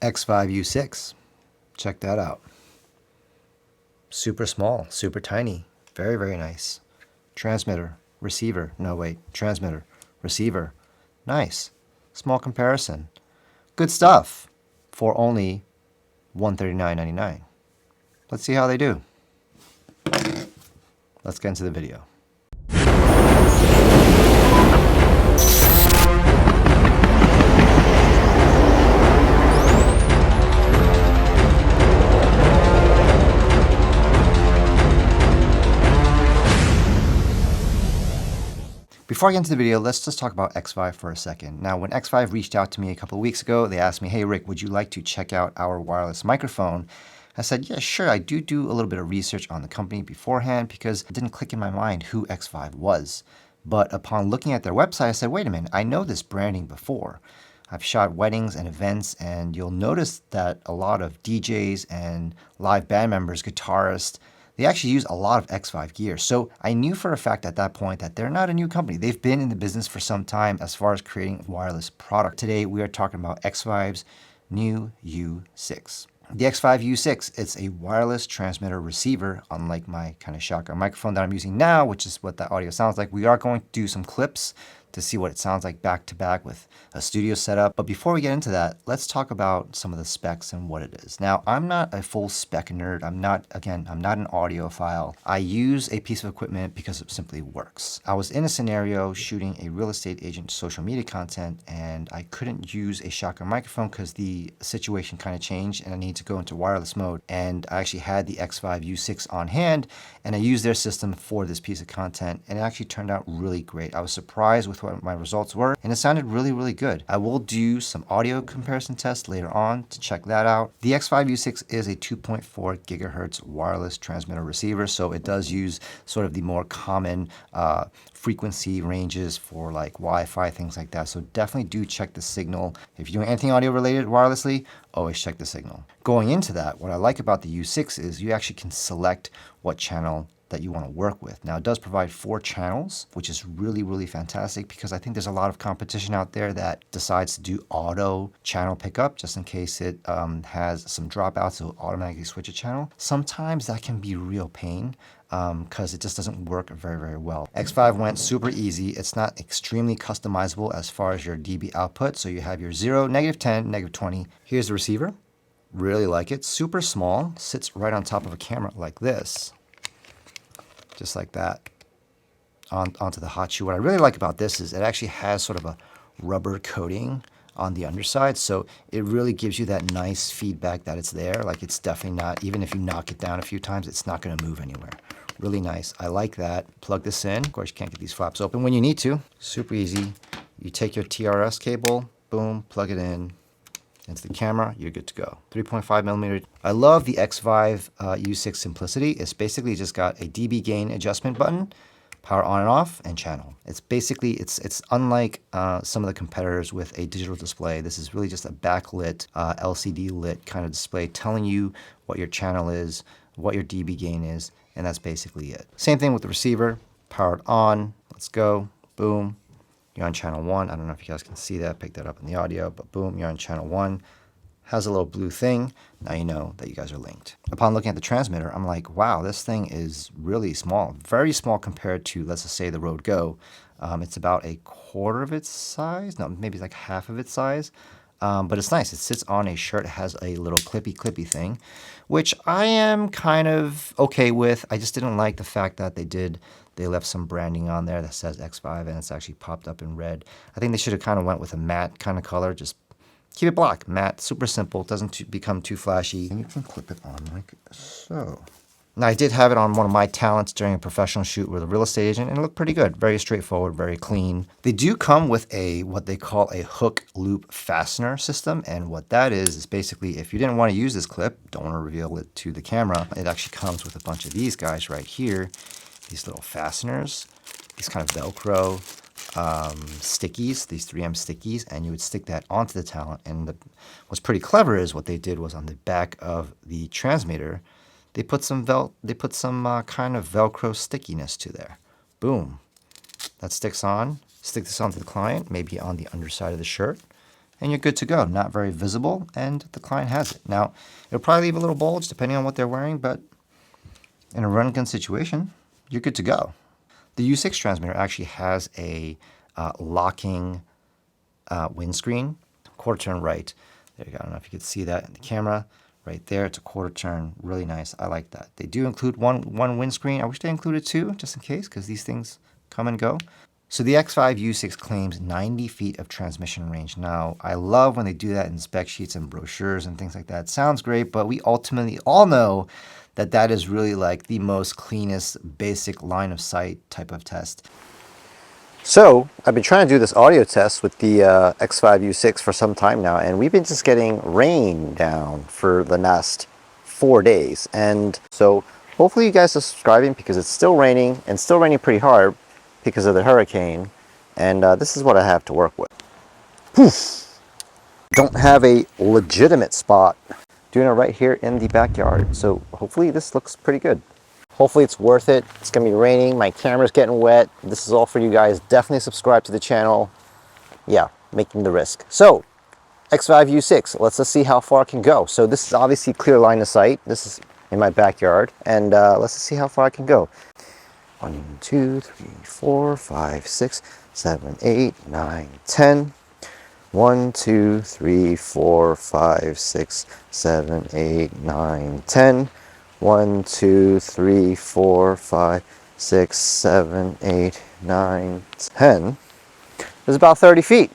Xvive U6. Check that out. Super small, super tiny, very, very nice. Transmitter, receiver, no wait, transmitter, receiver, nice. Small comparison. Good stuff for only $139.99. Let's see how they do. Let's get into the video. Before I get into the video, let's just talk about Xvive for a second. Now, when Xvive reached out to me a couple of weeks ago, they asked me, hey, Rick, would you like to check out our wireless microphone? I said, yeah, sure. I do a little bit of research on the company beforehand because it didn't click in my mind who Xvive was. But upon looking at their website, I said, wait a minute, I know this branding before. I've shot weddings and events, and you'll notice that a lot of DJs and live band members, guitarists, they actually use a lot of Xvive gear. So I knew for a fact at that point that they're not a new company. They've been in the business for some time as far as creating wireless product. Today, we are talking about Xvive's new U6. The Xvive U6, it's a wireless transmitter receiver, unlike my kind of shotgun microphone that I'm using now, which is what that audio sounds like. We are going to do some clips to see what it sounds like back to back with a studio setup. But before we get into that, let's talk about some of the specs and what it is. Now, I'm not a full spec nerd. I'm not an audiophile. I use a piece of equipment because it simply works. I was in a scenario shooting a real estate agent social media content, and I couldn't use a shotgun microphone because the situation kind of changed and I needed to go into wireless mode. And I actually had the Xvive U6 on hand, and I used their system for this piece of content, and it actually turned out really great. I was surprised with what my results were, and it sounded really, really good. I will do some audio comparison tests later on to check that out. The Xvive U6 is a 2.4 gigahertz wireless transmitter receiver, so it does use sort of the more common frequency ranges for like Wi-Fi, things like that. So definitely do check the signal. If you're doing anything audio related wirelessly, always check the signal. Going into that, what I like about the U6 is you actually can select what channel that you want to work with. Now, it does provide 4 channels, which is really, really fantastic because I think there's a lot of competition out there that decides to do auto channel pickup just in case it has some dropouts, so automatically switch a channel. Sometimes that can be a real pain because it just doesn't work very, very well. Xvive went super easy. It's not extremely customizable as far as your dB output. So you have your 0, -10, -20. Here's the receiver. Really like it. Super small. Sits right on top of a camera like this. Just like that, onto the hot shoe. What I really like about this is it actually has sort of a rubber coating on the underside, so it really gives you that nice feedback that it's there. Like it's definitely not, even if you knock it down a few times, it's not gonna move anywhere. Really nice, I like that. Plug this in. Of course, you can't get these flaps open when you need to. Super easy. You take your TRS cable, boom, plug it in. Into the camera, you're good to go. 3.5 millimeter. I love the Xvive U6 simplicity. It's basically just got a dB gain adjustment button, power on and off, and channel. It's basically, it's unlike some of the competitors with a digital display. This is really just a backlit, LCD lit kind of display telling you what your channel is, what your dB gain is, and that's basically it. Same thing with the receiver, powered on, let's go, boom. You're on channel 1. I don't know if you guys can see that, pick that up in the audio, but boom, you're on channel 1. Has a little blue thing. Now you know that you guys are linked. Upon looking at the transmitter, I'm like, wow, this thing is really small. Very small compared to, let's just say, the Rode Go. It's about a quarter of its size. No, maybe it's like half of its size. But it's nice. It sits on a shirt. It has a little clippy thing, which I am kind of okay with. I just didn't like the fact that they left some branding on there that says Xvive and it's actually popped up in red. I think they should have kind of went with a matte kind of color. Just keep it black, matte, super simple. It doesn't become too flashy. And you can clip it on like so. Now, I did have it on one of my talents during a professional shoot with a real estate agent, and it looked pretty good. Very straightforward, very clean. They do come with what they call a hook loop fastener system, and what that is basically if you didn't want to use this clip, don't want to reveal it to the camera, it actually comes with a bunch of these guys right here, these little fasteners, these kind of Velcro stickies, these 3M stickies, and you would stick that onto the talent. And what's pretty clever is what they did was on the back of the transmitter, they put some kind of Velcro stickiness to there. Boom. That sticks on. Stick this onto the client, maybe on the underside of the shirt. and you're good to go. Not very visible, and the client has it. Now, it'll probably leave a little bulge depending on what they're wearing, but in a run gun situation, you're good to go. The U6 transmitter actually has a locking windscreen, quarter turn right. There you go. I don't know if you can see that in the camera. Right there, it's a quarter turn, really nice. I like that. They do include one windscreen. I wish they included two, just in case, because these things come and go. So the Xvive U6 claims 90 feet of transmission range. Now, I love when they do that in spec sheets and brochures and things like that. It sounds great, but we ultimately all know that that is really like the most cleanest, basic line of sight type of test. So I've been trying to do this audio test with the Xvive U6 for some time now, and we've been just getting rain down for the last 4 days. And so hopefully you guys are subscribing, because it's still raining, and still raining pretty hard because of the hurricane. And this is what I have to work with. Poof! Don't have a legitimate spot. Doing it right here in the backyard. So hopefully this looks pretty good. Hopefully it's worth it. It's gonna be raining, my camera's getting wet. This is all for you guys. Definitely subscribe to the channel. Yeah, making the risk. So, Xvive U6, let's just see how far I can go. So this is obviously clear line of sight. This is in my backyard, and let's just see how far I can go. 1, 2, 3, 4, 5, 6, 7, 8, 9, 10. 1, 2, 3, 4, 5, 6, 7, 8, 9, 10. 1, 2, 3, 4, 5, 6, 7, 8, 9, 10. There's about 30 feet.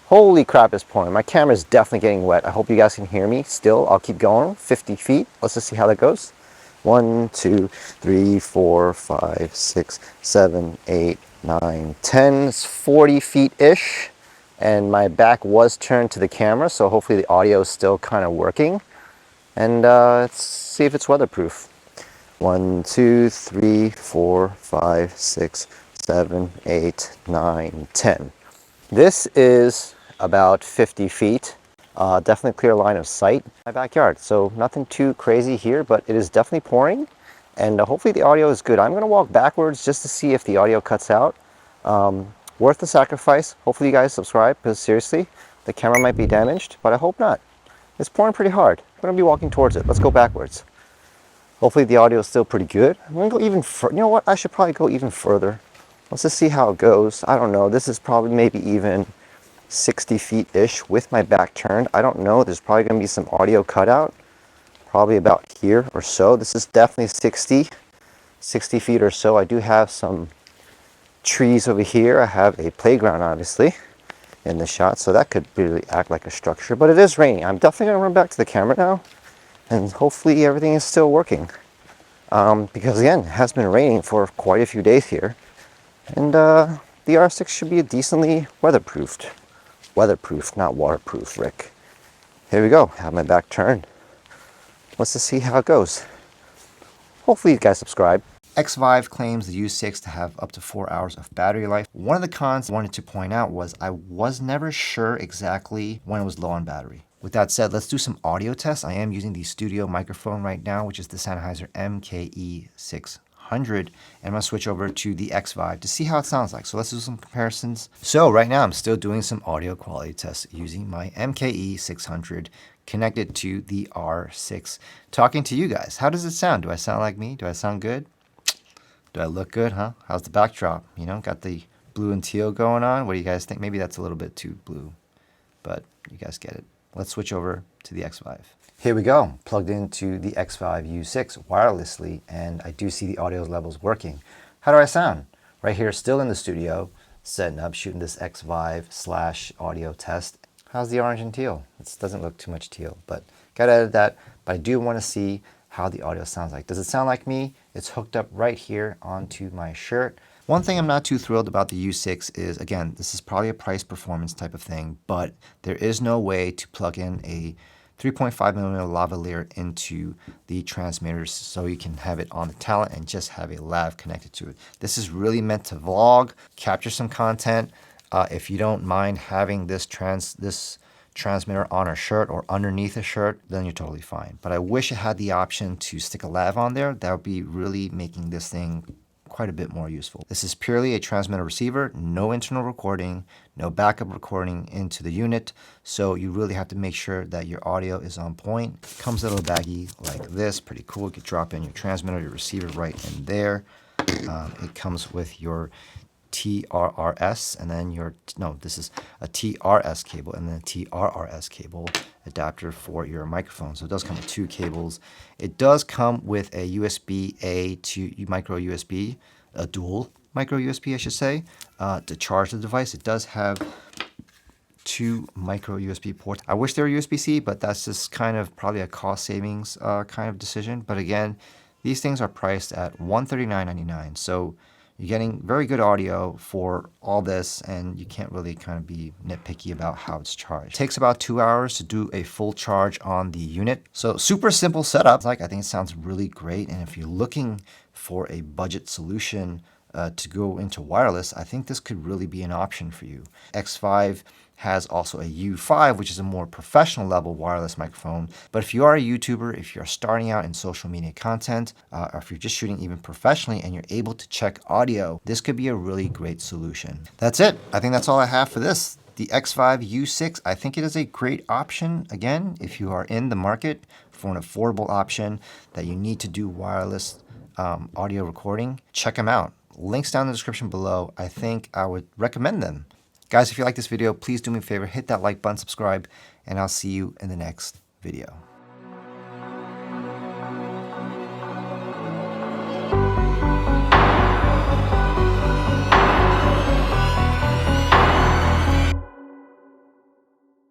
Holy crap, it's pouring. My camera's definitely getting wet. I hope you guys can hear me still. I'll keep going. 50 feet. Let's just see how that goes. 1, 2, 3, 4, 5, 6, 7, 8, 9, 10. It's 40 feet-ish. And my back was turned to the camera, so hopefully the audio is still kind of working. And let's see if it's weatherproof. 1, 2, 3, 4, 5, 6, 7, 8, 9, 10. This is about 50 feet. Definitely clear line of sight. My backyard, so nothing too crazy here, but it is definitely pouring. And hopefully the audio is good. I'm going to walk backwards just to see if the audio cuts out. Worth the sacrifice. Hopefully you guys subscribe, because seriously, the camera might be damaged, but I hope not. It's pouring pretty hard. I'm going to be walking towards it. Let's go backwards. Hopefully the audio is still pretty good. I'm going to go even further. You know what? I should probably go even further. Let's just see how it goes. I don't know. This is probably maybe even 60 feet-ish with my back turned. I don't know. There's probably going to be some audio cutout. Probably about here or so. This is definitely 60 feet or so. I do have some trees over here. I have a playground, obviously, in the shot, so that could really act like a structure. But it is raining. I'm definitely going to run back to the camera now, and hopefully everything is still working. Because again, it has been raining for quite a few days here, and the R6 should be decently weatherproofed. Weatherproof, not waterproof, Rick. Here we go. Have my back turned. Let's just see how it goes. Hopefully you guys subscribe. Xvive claims the U6 to have up to 4 hours of battery life. One of the cons I wanted to point out was I was never sure exactly when it was low on battery. With that said, let's do some audio tests. I am using the studio microphone right now, which is the Sennheiser MKE600. And I'm going to switch over to the Xvive to see how it sounds like. So let's do some comparisons. So right now I'm still doing some audio quality tests using my MKE600 connected to the R6. Talking to you guys. How does it sound? Do I sound like me? Do I sound good? Do I look good, huh? How's the backdrop? You know, got the blue and teal going on. What do you guys think? Maybe that's a little bit too blue, but you guys get it. Let's switch over to the Xvive. Here we go, plugged into the Xvive U6 wirelessly, and I do see the audio levels working. How do I sound? Right here, still in the studio, setting up, shooting this Xvive/audio test. How's the orange and teal? It doesn't look too much teal, but gotta edit that. But I do want to see how the audio sounds like. Does it sound like me? It's hooked up right here onto my shirt. One thing I'm not too thrilled about the U6 is, again, this is probably a price performance type of thing, but there is no way to plug in a 3.5mm lavalier into the transmitters so you can have it on the talent and just have a lav connected to it. This is really meant to vlog, capture some content. If you don't mind having this transmitter on a shirt or underneath a shirt, then you're totally fine. But I wish it had the option to stick a lav on there. That would be really making this thing quite a bit more useful. This is purely a transmitter receiver, no internal recording, no backup recording into the unit, so you really have to make sure that your audio is on point. It comes in a little baggie like this, pretty cool. You could drop in your transmitter, your receiver right in there. It comes with your TRRS and then this is a TRS cable and then a TRRS cable adapter for your microphone. So it does come with 2 cables. It does come with a USB-A to micro USB, a dual micro USB, I should say, to charge the device. It does have 2 micro USB ports. I wish they were USB-C, but that's just kind of probably a cost savings kind of decision. But again, these things are priced at $139.99. So you're getting very good audio for all this, and you can't really kind of be nitpicky about how it's charged. It takes about 2 hours to do a full charge on the unit. So super simple setup. I think it sounds really great. And if you're looking for a budget solution to go into wireless, I think this could really be an option for you. Xvive has also a U5, which is a more professional level wireless microphone. But if you are a YouTuber, if you're starting out in social media content, or if you're just shooting even professionally and you're able to check audio, this could be a really great solution. That's it. I think that's all I have for this. The Xvive U6, I think it is a great option. Again, if you are in the market for an affordable option that you need to do wireless audio recording, check them out. Links down in the description below. I think I would recommend them. Guys, if you like this video, please do me a favor, hit that like button, subscribe, and I'll see you in the next video.